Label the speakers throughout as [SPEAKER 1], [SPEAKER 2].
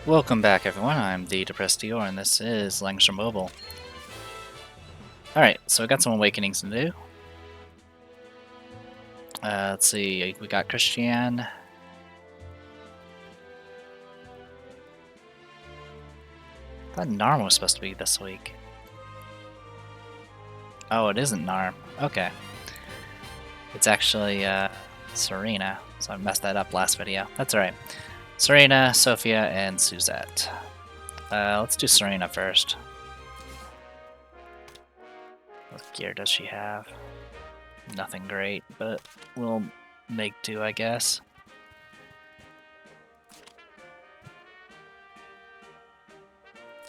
[SPEAKER 1] Welcome back, everyone. I'm the Depressed Dior, and this is Langrisser Mobile. Alright, so I got some awakenings to do. Let's see, we got Christiane. I thought Narm was supposed to be this week. Oh, it isn't Narm. Okay. It's actually Serena, so I messed that up last video. That's alright. Serena, Sophia, and Suzette. Let's do Serena first. What gear does she have? Nothing great, but we'll make do, I guess.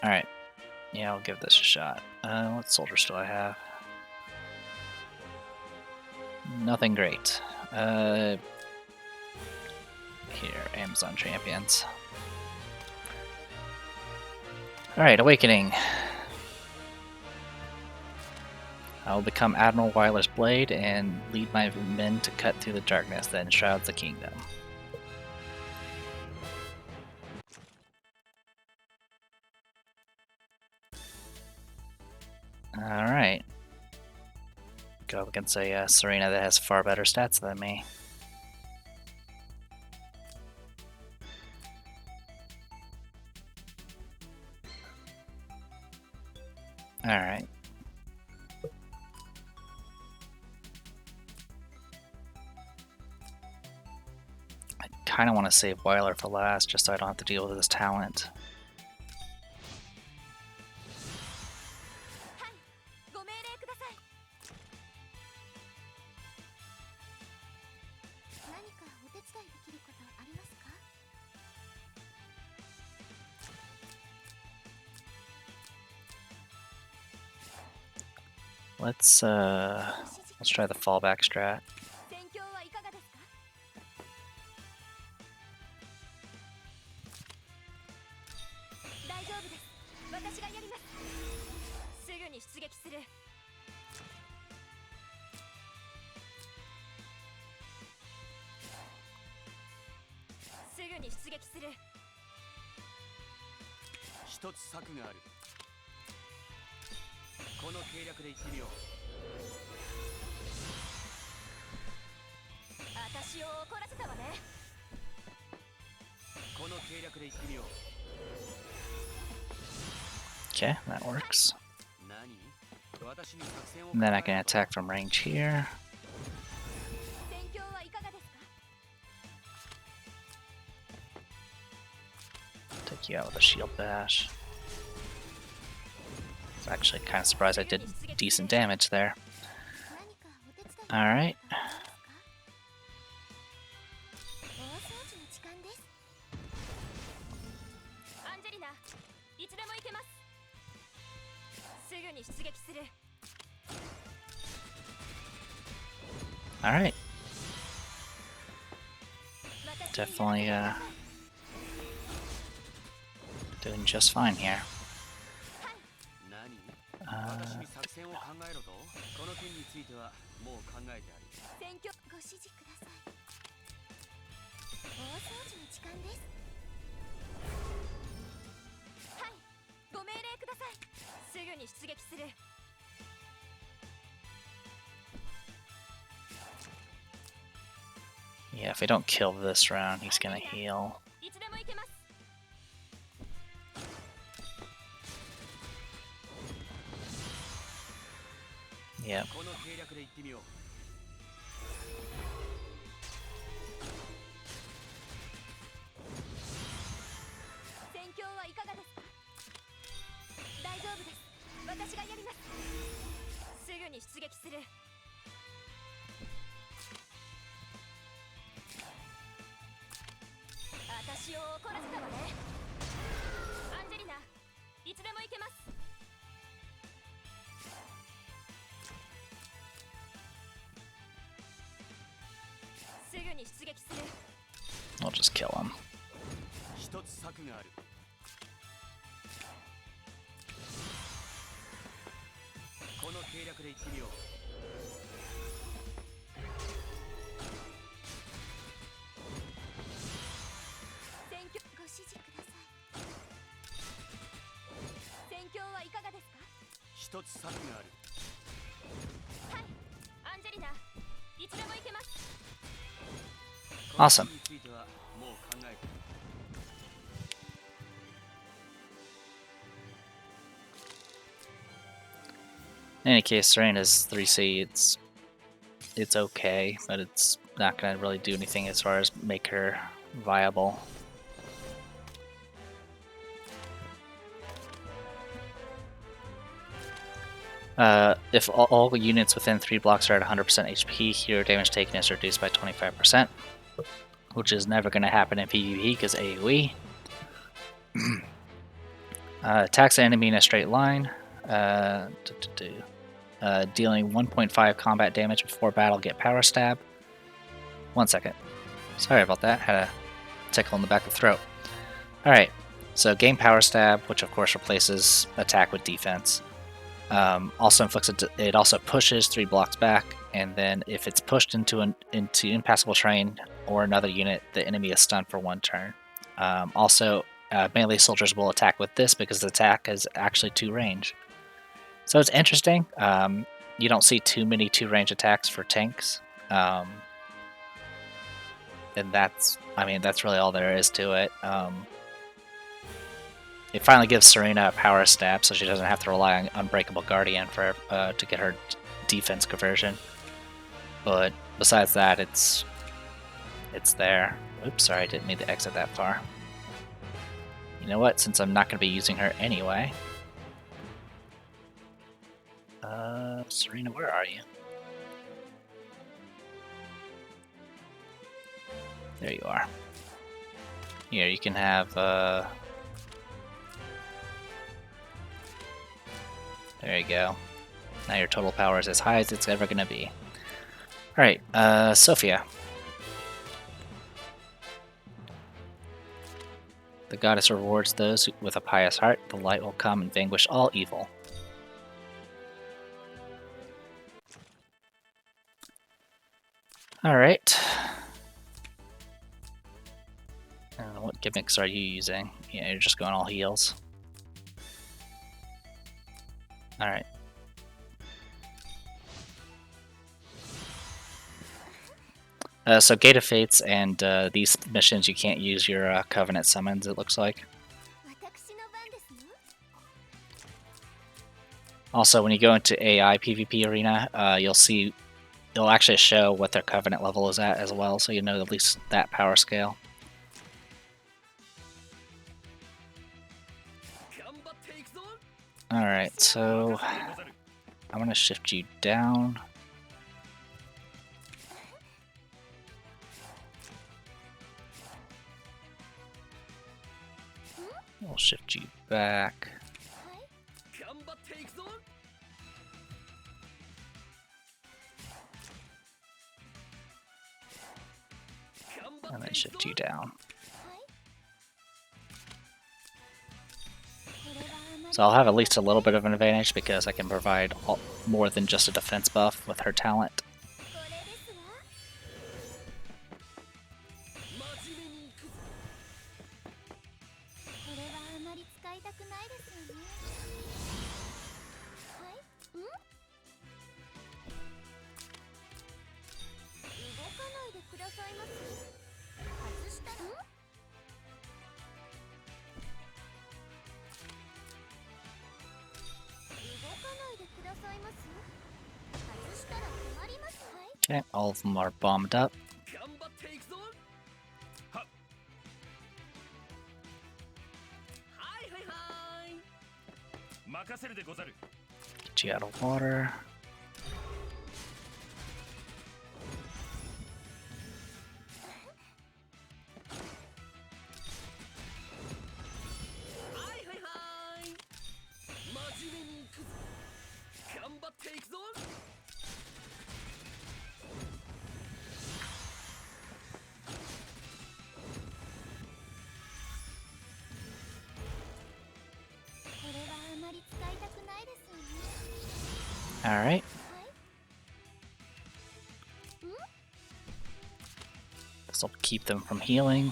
[SPEAKER 1] Alright. Yeah, I'll give this a shot. What soldiers do I have? Nothing great. Here, Amazon Champions. Alright, Awakening. I will become Admiral Weiler's Blade and lead my men to cut through the darkness that enshrouds the kingdom. Alright. Go up against a Serena that has far better stats than me. Alright. I kind of want to save Weiler for last, just so I don't have to deal with his talent. Let's try the fallback strat. Okay, that works. And then I can attack from range here. Take you out with a shield bash. I was actually kind of surprised I did decent damage there. Alright. Alright. Definitely doing just fine here. Yeah, if I don't kill this round, he's gonna heal. Yep. I'll just kill him. Awesome. In any case, Serena's 3C, it's okay, but it's not going to really do anything as far as make her viable. If all units within 3 blocks are at 100% HP, hero damage taken is reduced by 25%, which is never going to happen in PvP because AoE. Attacks the enemy in a straight line, dealing 1.5 combat damage before battle, get power stab. 1 second. Sorry about that, had a tickle in the back of the throat. Alright, so gain power stab, which of course replaces attack with defense. Also inflicts it also pushes 3 blocks back, and then if it's pushed into impassable terrain or another unit, the enemy is stunned for 1 turn. Also, melee soldiers will attack with this because the attack is actually 2 range. So it's interesting. You don't see too many 2 range attacks for tanks, and that's really all there is to it. It finally gives Serena a power stab, so she doesn't have to rely on Unbreakable Guardian for to get her defense conversion. But besides that, it's there. Oops, sorry, I didn't need to exit that far. You know what? Since I'm not going to be using her anyway, Serena, where are you? There you are. Here, you can have. There you go. Now your total power is as high as it's ever going to be. Alright, Sophia. The goddess rewards those with a pious heart. The light will come and vanquish all evil. Alright. What gimmicks are you using? Yeah, you're just going all heals. Alright. So Gate of Fates and these missions, you can't use your Covenant summons, it looks like. Also, when you go into AI PvP arena, it'll actually show what their Covenant level is at as well, so you know at least that power scale. Alright, so I'm going to shift you down. We'll shift you back. And then shift you down. So I'll have at least a little bit of an advantage because I can provide more than just a defense buff with her talent. Okay, all of them are bombed up. Get you out of water. Alright. This will keep them from healing.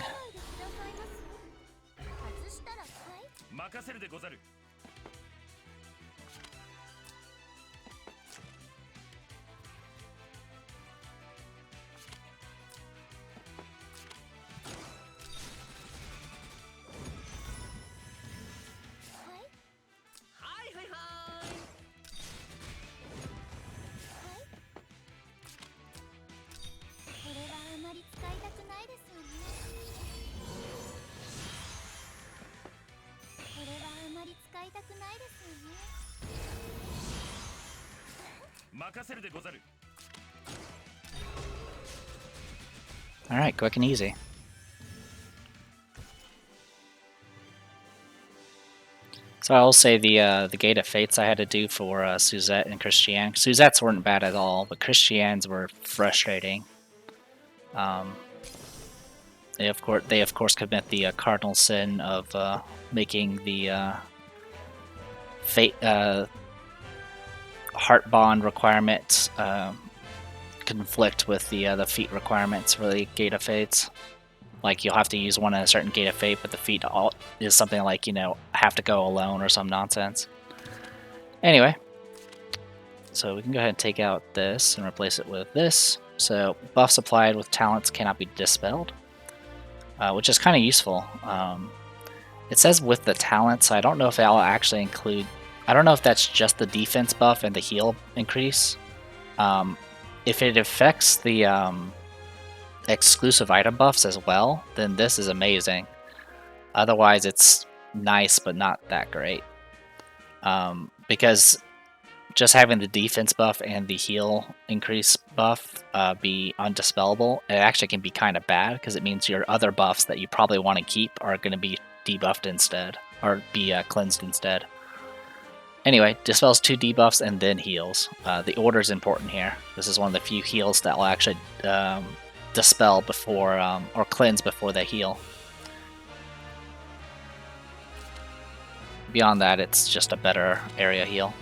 [SPEAKER 1] Alright, quick and easy. So I will say the Gate of Fates I had to do for Suzette and Christiane. Suzette's weren't bad at all, but Christiane's were frustrating. They of course commit the cardinal sin of making the fate heart bond requirements conflict with the feat requirements for the Gate of Fates. Like, you'll have to use one in a certain Gate of Fate, but the feat is something like, you know, have to go alone or some nonsense. Anyway, so we can go ahead and take out this and replace it with this. So, buffs applied with talents cannot be dispelled, which is kind of useful. It says with the talent, so I don't know if that'll actually include... I don't know if that's just the defense buff and the heal increase. If it affects the exclusive item buffs as well, then this is amazing. Otherwise, it's nice, but not that great. Because just having the defense buff and the heal increase buff be undispellable, it actually can be kind of bad, because it means your other buffs that you probably want to keep are going to be debuffed instead, or be cleansed instead. Anyway, dispels 2 debuffs and then heals. The order is important here. This is one of the few heals that will actually dispel before, or cleanse before they heal. Beyond that, it's just a better area heal.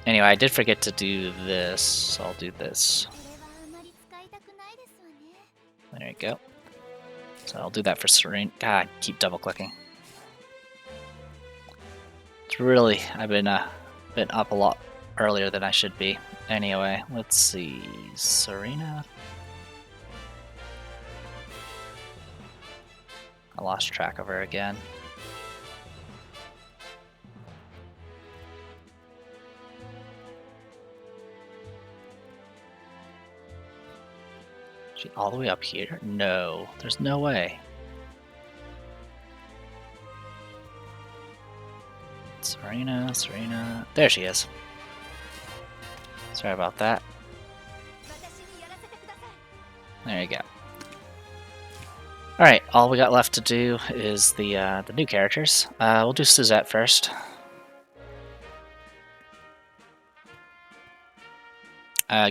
[SPEAKER 1] Anyway, I did forget to do this, so I'll do this. There you go. So I'll do that for Serena. God, keep double clicking. It's really, I've been up a lot earlier than I should be. Anyway, let's see, Serena. I lost track of her again. She all the way up here? No, there's no way. Serena, Serena. There she is. Sorry about that. There you go. Alright, all we got left to do is the new characters. We'll do Suzette first.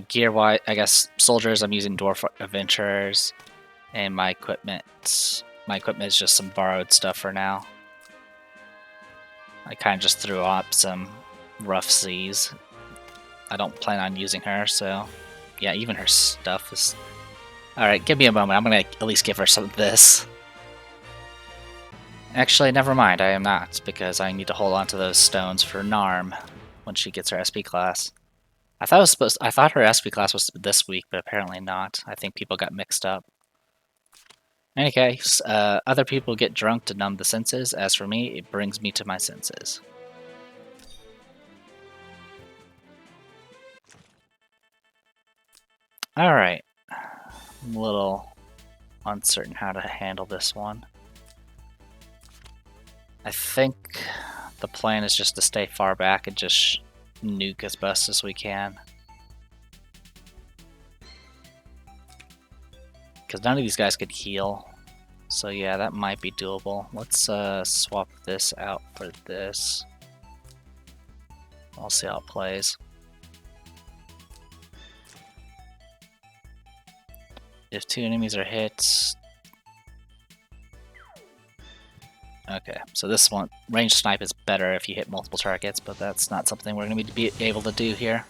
[SPEAKER 1] Gear-wise, I guess soldiers, I'm using Dwarf Adventurers, and my equipment is just some borrowed stuff for now. I kind of just threw up some rough seas. I don't plan on using her, so yeah, even her stuff is... Alright, give me a moment. I'm gonna at least give her some of this. Actually, never mind, I am not, because I need to hold on to those stones for Narm when she gets her SP class. I thought her SP class was this week, but apparently not. I think people got mixed up. In any case, other people get drunk to numb the senses. As for me, it brings me to my senses. Alright. I'm a little uncertain how to handle this one. I think the plan is just to stay far back and just nuke as best as we can. Because none of these guys could heal. So yeah, that might be doable. Let's swap this out for this. I'll see how it plays. If 2 enemies are hit... Okay, so this one, range snipe is better if you hit multiple targets, but that's not something we're going to be able to do here.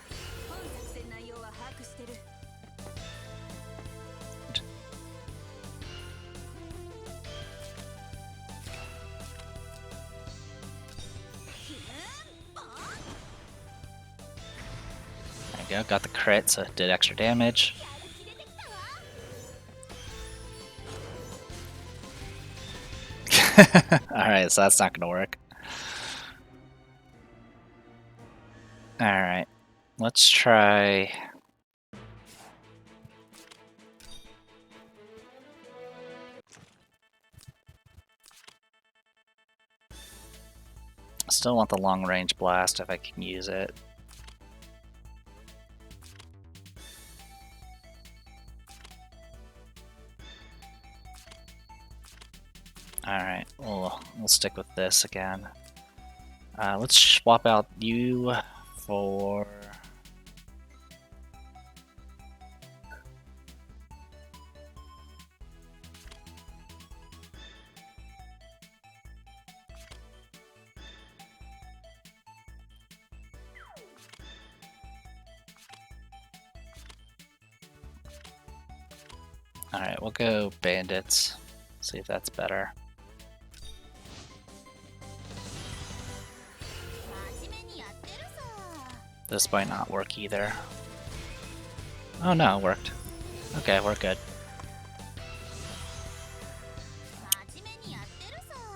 [SPEAKER 1] There we go, got the crit, so it did extra damage. Alright, so that's not gonna work. Alright, let's try... Still want the long range blast if I can use it. Alright, we'll stick with this again. Let's swap out you for... Alright, we'll go bandits. See if that's better. This might not work either. Oh no, it worked. Okay, we're good.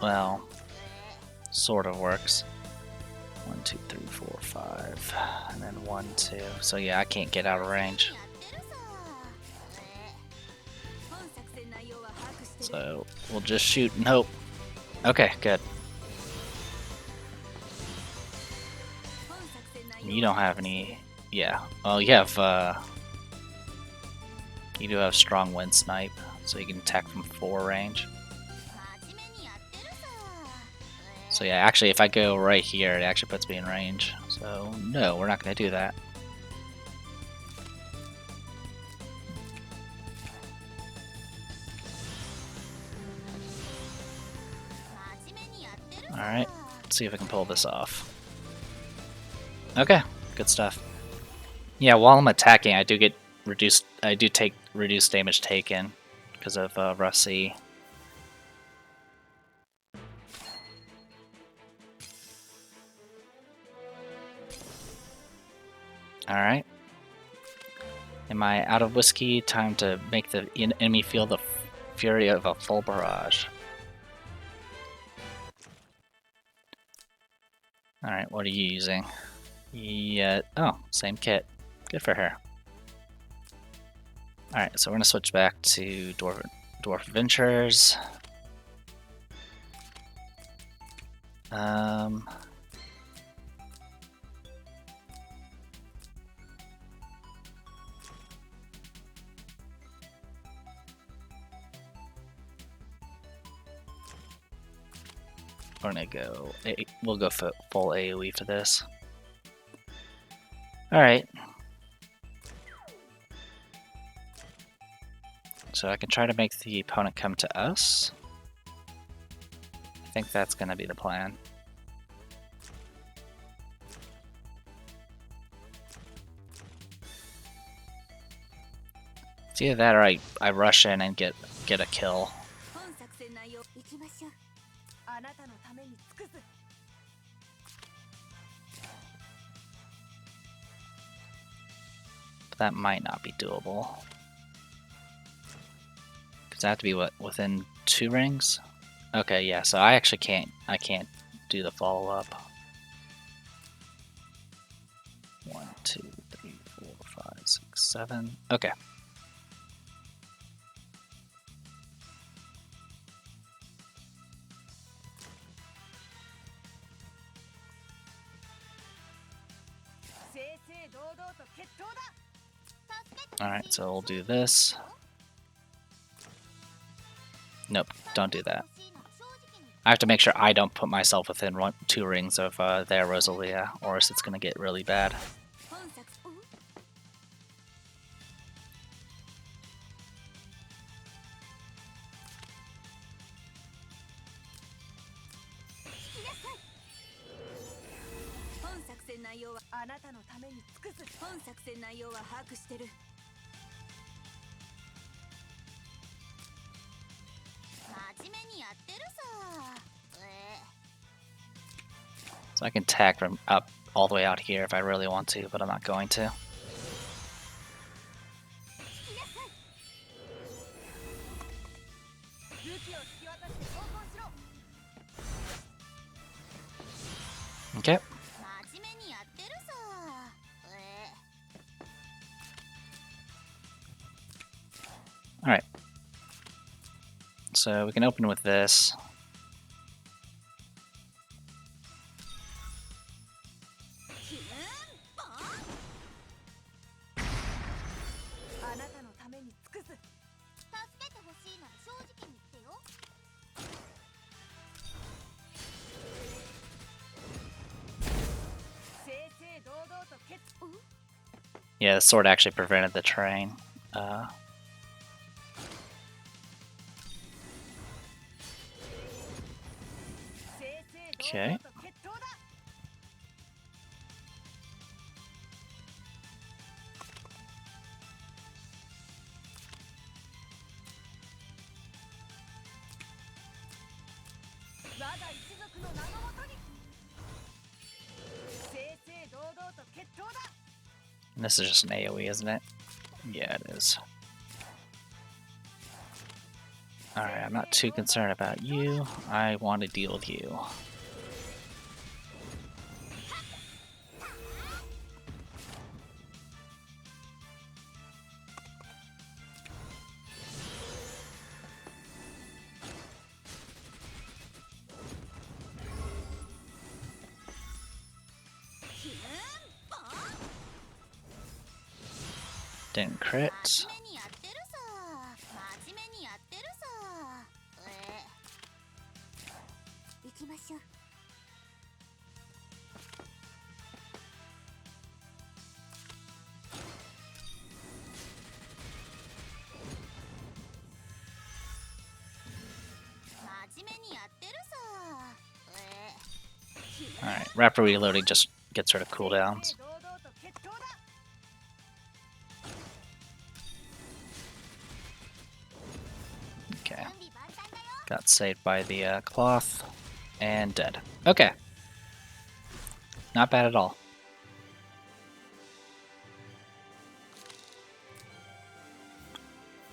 [SPEAKER 1] Well, sort of works. 1, 2, 3, 4, 5, and then 1, 2. So yeah, I can't get out of range. So we'll just shoot and hope. Okay, good. You don't have any... Yeah. Oh, you have... You do have strong wind snipe, so you can attack from 4 range. So yeah, actually if I go right here, it actually puts me in range. So no, we're not going to do that. Alright, let's see if I can pull this off. Okay, good stuff. Yeah, while I'm attacking, I do get reduced. I do take reduced damage taken because of Russie. All right. Am I out of whiskey? Time to make the enemy feel the fury of a full barrage. All right, what are you using? Yeah. Oh, same kit. Good for her. Alright, so we're gonna switch back to Dwarf Adventures. We're gonna go. We'll go full AoE for this. Alright. So I can try to make the opponent come to us. I think that's gonna be the plan. It's either that or I rush in and get a kill. But that might not be doable. Does that have to be within 2 rings? Okay, yeah, so I actually can't do the follow-up. 1, 2, 3, 4, 5, 6, 7. Okay. Alright, so we'll do this. Nope, don't do that. I have to make sure I don't put myself within 2 rings of their Rosalia, or else it's going to get really bad. So I can tack from up all the way out here if I really want to, but I'm not going to. Okay. Alright. So we can open with this. Yeah, the sword actually prevented the train. Okay. And this is just an AoE, isn't it? Yeah, it is. Alright, I'm not too concerned about you. I want to deal with you. Didn't crit. Alright, rapid reloading just gets rid of cooldowns. Okay. Got saved by the cloth. And dead. Okay. Not bad at all.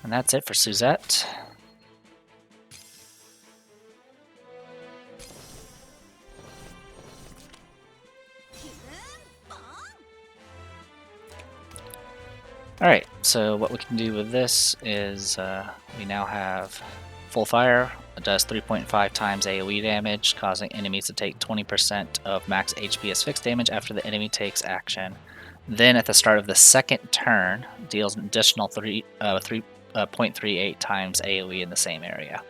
[SPEAKER 1] And that's it for Suzette. Alright, so what we can do with this is we now have full fire. It does 3.5 times AoE damage, causing enemies to take 20% of max HP as fixed damage after the enemy takes action. Then at the start of the second turn, deals an additional 3.38 times AoE in the same area.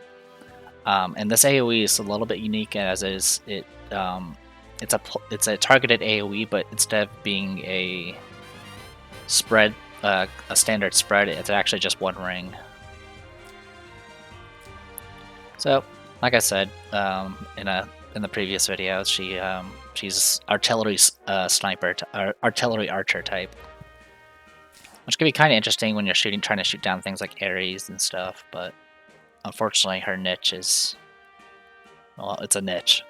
[SPEAKER 1] And this AoE is a little bit unique as is it's a targeted AoE, but instead of being a spread, a standard spread, it's actually just one ring. So, like I said in the previous video, she's artillery sniper, artillery archer type, which can be kind of interesting when you're trying to shoot down things like Ares and stuff. But unfortunately, her niche is, well, it's a niche.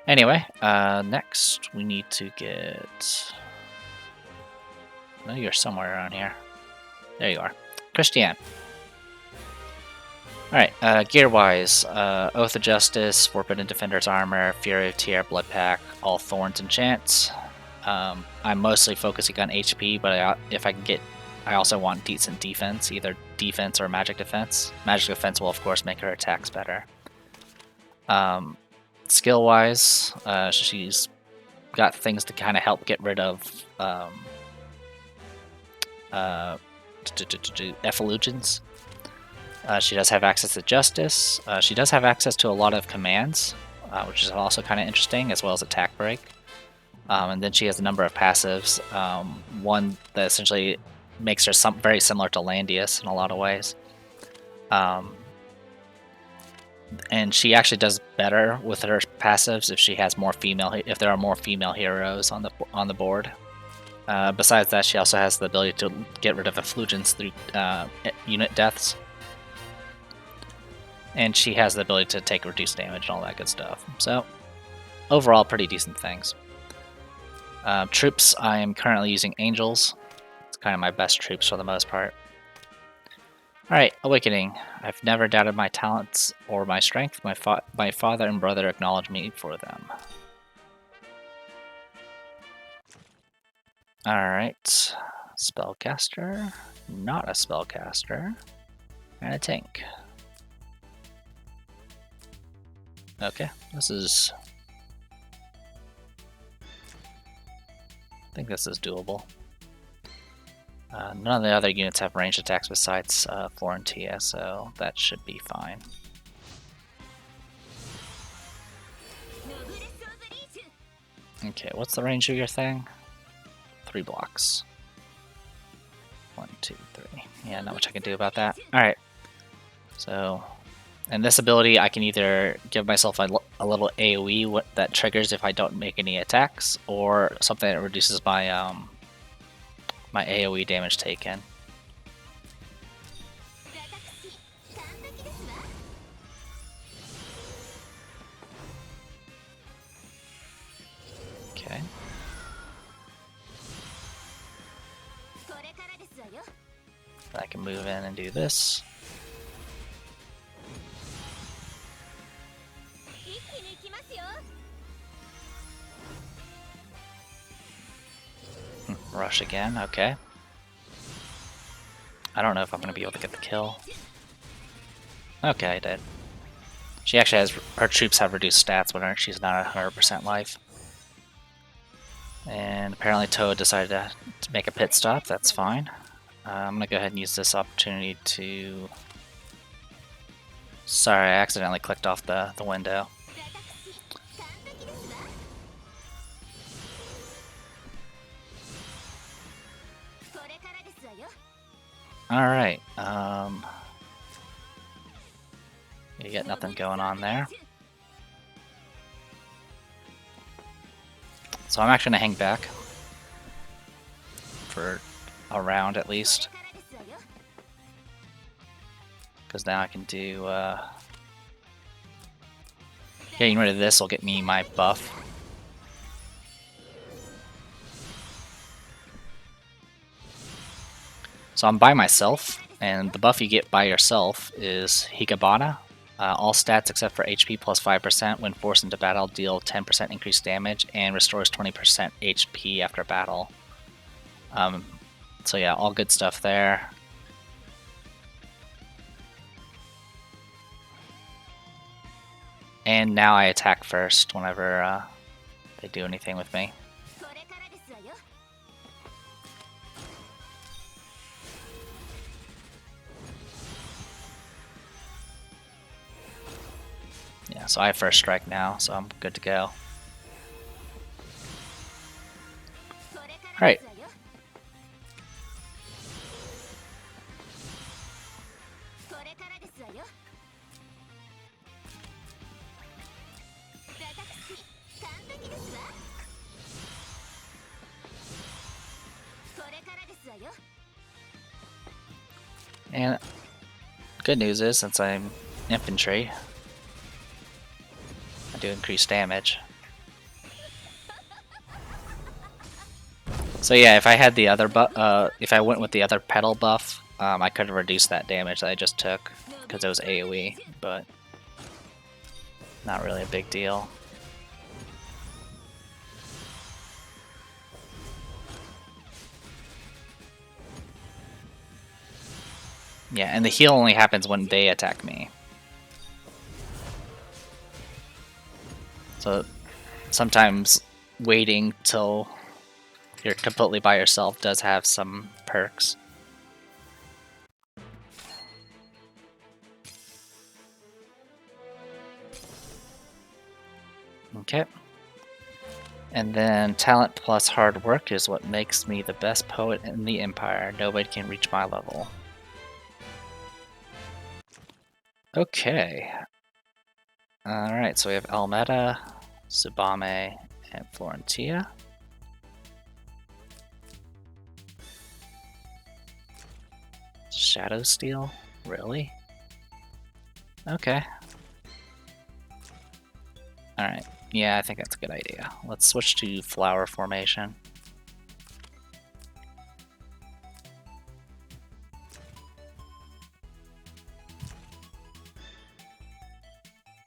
[SPEAKER 1] Anyway, next we need to get. I know you're somewhere around here. There you are, Christiane. Alright, gear-wise, Oath of Justice, Forbidden Defender's Armor, Fury of Tyr, Blood Pack, all Thorns and Chants. I'm mostly focusing on HP, but if I can get... I also want decent defense, either defense or magic defense. Magic defense will, of course, make her attacks better. Skill-wise, she's got things to kind of help get rid of efflugens. She does have access to Justice. She does have access to a lot of commands, which is also kind of interesting, as well as Attack Break. And then she has a number of passives. One that essentially makes her very similar to Landius in a lot of ways. And she actually does better with her passives if she has more if there are more female heroes on the board. Besides that, she also has the ability to get rid of efflugens through unit deaths. And she has the ability to take reduced damage and all that good stuff. So, overall, pretty decent things. Troops, I am currently using Angels. It's kind of my best troops for the most part. Alright, Awakening. I've never doubted my talents or my strength. My father and brother acknowledge me for them. Alright. Spellcaster. Not a spellcaster. And a tank. Okay, this is... I think this is doable. None of the other units have ranged attacks besides Florentia, so that should be fine. Okay, what's the range of your thing? 3 blocks. 2, 3. Yeah, not much I can do about that. Alright. So, and this ability, I can either give myself a little AoE that triggers if I don't make any attacks, or something that reduces my my AoE damage taken. Okay. I can move in and do this. Rush again, okay. I don't know if I'm going to be able to get the kill. Okay, I did. She actually has, her troops have reduced stats when she's not at 100% life. And apparently Toad decided to make a pit stop, that's fine. I'm going to go ahead and use this opportunity to... Sorry, I accidentally clicked off the window. Alright, you get nothing going on there. So I'm actually going to hang back for a round at least. Because now I can do, getting rid of this will get me my buff. So I'm by myself, and the buff you get by yourself is Hikabana. All stats except for HP plus 5% when forced into battle deal 10% increased damage and restores 20% HP after battle. So yeah, all good stuff there. And now I attack first whenever they do anything with me. Yeah, so I have first strike now, so I'm good to go. Alright. And good news is, since I'm infantry, I do increase damage. So yeah, if I had the other if I went with the other pedal buff, I could have reduced that damage that I just took because it was AoE, but not really a big deal. Yeah, and the heal only happens when they attack me. So sometimes waiting till you're completely by yourself does have some perks. Okay. And then talent plus hard work is what makes me the best poet in the Empire. Nobody can reach my level. Okay. Alright, so we have Almeda, Tsubame, and Florentia. Shadow Steel? Really? Okay. Alright, yeah, I think that's a good idea. Let's switch to flower formation.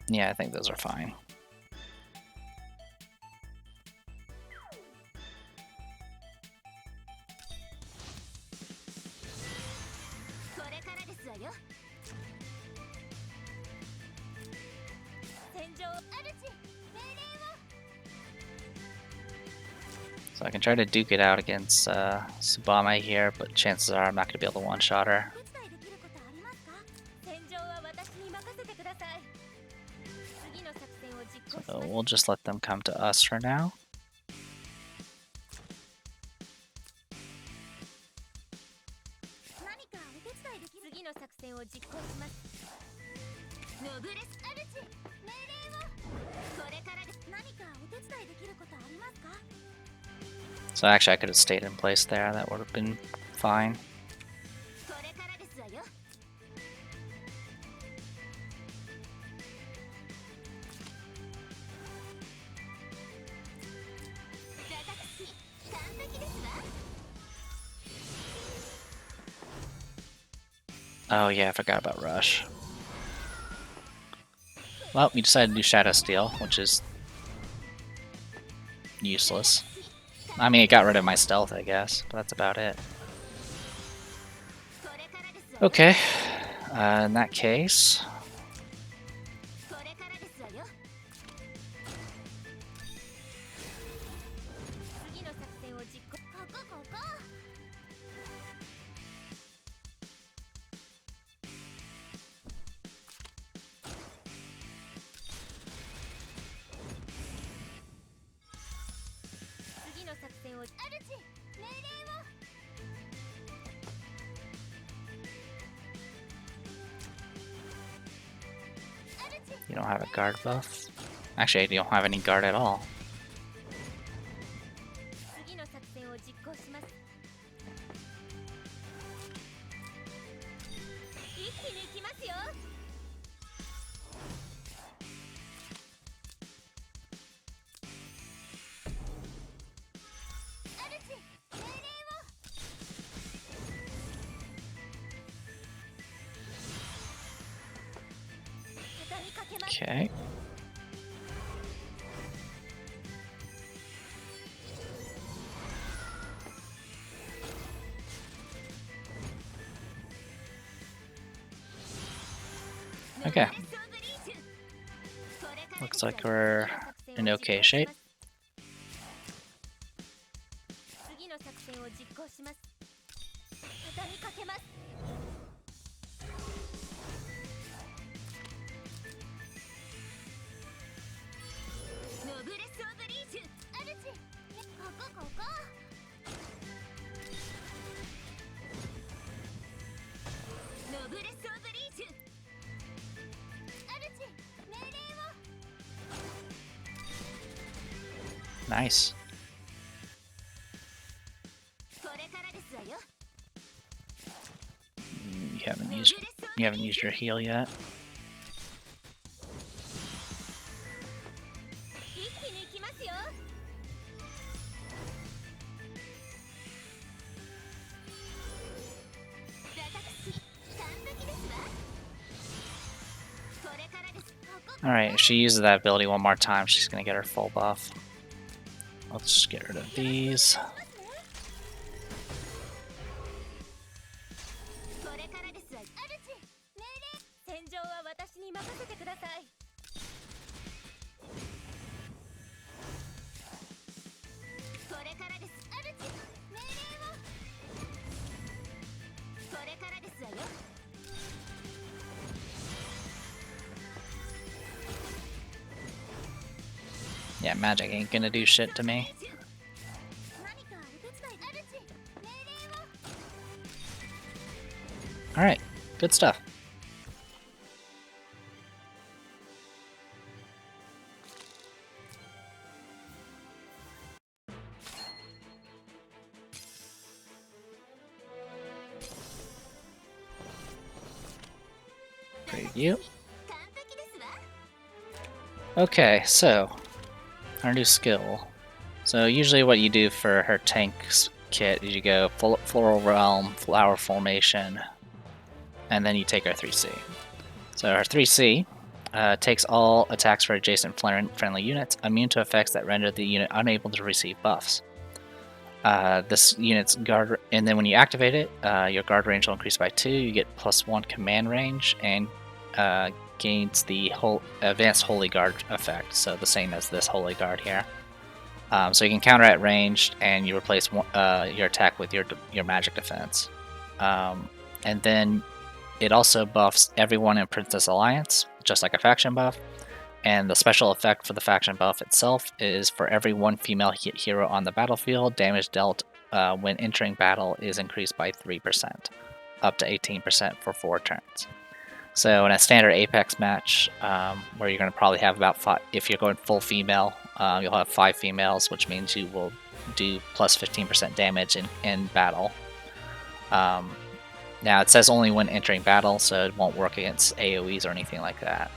[SPEAKER 1] Yeah, I think those are fine. So I can try to duke it out against Tsubame here, but chances are I'm not going to be able to one-shot her. So we'll just let them come to us for now. So actually I could have stayed in place there, that would have been fine. Oh yeah, I forgot about Rush. Well, we decided to do Shadow Steel, which is useless. I mean, it got rid of my stealth, I guess, but that's about it. Okay, in that case... You don't have a guard buff? Actually, you don't have any guard at all. Okay. Okay. Looks like we're in okay shape. Nice. You haven't used your heal yet. Alright, if she uses that ability one more time, she's gonna get her full buff. Let's just get rid of these. Yeah, magic ain't gonna do shit to me. Alright, good stuff. Preview. Okay, so our new skill. So usually what you do for her tank's kit is you go Floral Realm, Flower Formation, and then you take our 3C. So our 3C takes all attacks for adjacent friendly units, immune to effects that render the unit unable to receive buffs. This unit's guard, and then when you activate it, your guard range will increase by 2. You get +1 command range, and gains the advanced Holy Guard effect, so the same as this Holy Guard here. So you can counter at ranged, and you replace your attack with your magic defense. And then it also buffs everyone in Princess Alliance, just like a faction buff. And the special effect for the faction buff itself is for every one female hero on the battlefield, damage dealt when entering battle is increased by 3%, up to 18% for 4 turns. So in a standard Apex match, where you're going to probably have about 5, if you're going full female, you'll have 5 females, which means you will do plus 15% damage in battle. Now it says only when entering battle, so it won't work against AoEs or anything like that.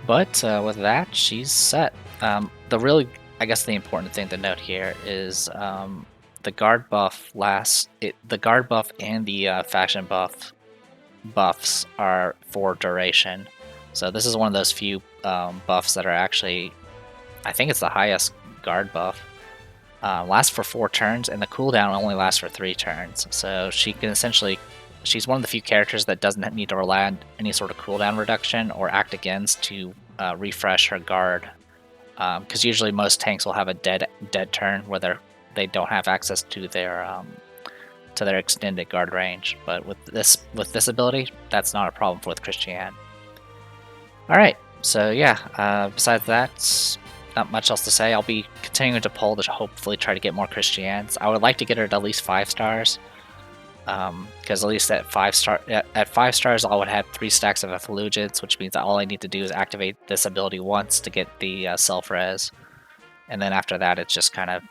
[SPEAKER 1] But with that, she's set. I guess the important thing to note here is the guard buff the guard buff and the faction buffs are for duration. So this is one of those few buffs that are actually, I think it's the highest guard buff. Lasts for 4 turns, and the cooldown only lasts for 3 turns. So she can essentially, she's one of the few characters that doesn't need to rely on any sort of cooldown reduction or act against to refresh her guard. Because usually most tanks will have a dead turn where they don't have access to their extended guard range. But with this ability, that's not a problem with Christiane. All right, so yeah. Besides that, not much else to say. I'll be continuing to poll to hopefully try to get more Christianes. I would like to get her to at least 5 stars. Because at least at 5 stars, I would have 3 stacks of effulgence, which means that all I need to do is activate this ability once to get the self-res. And then after that, it's just kind of,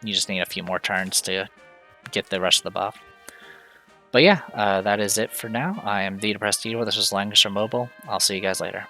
[SPEAKER 1] you just need a few more turns to get the rest of the buff. But yeah, that is it for now. I am the Depressed Eater. This is Langrisser Mobile. I'll see you guys later.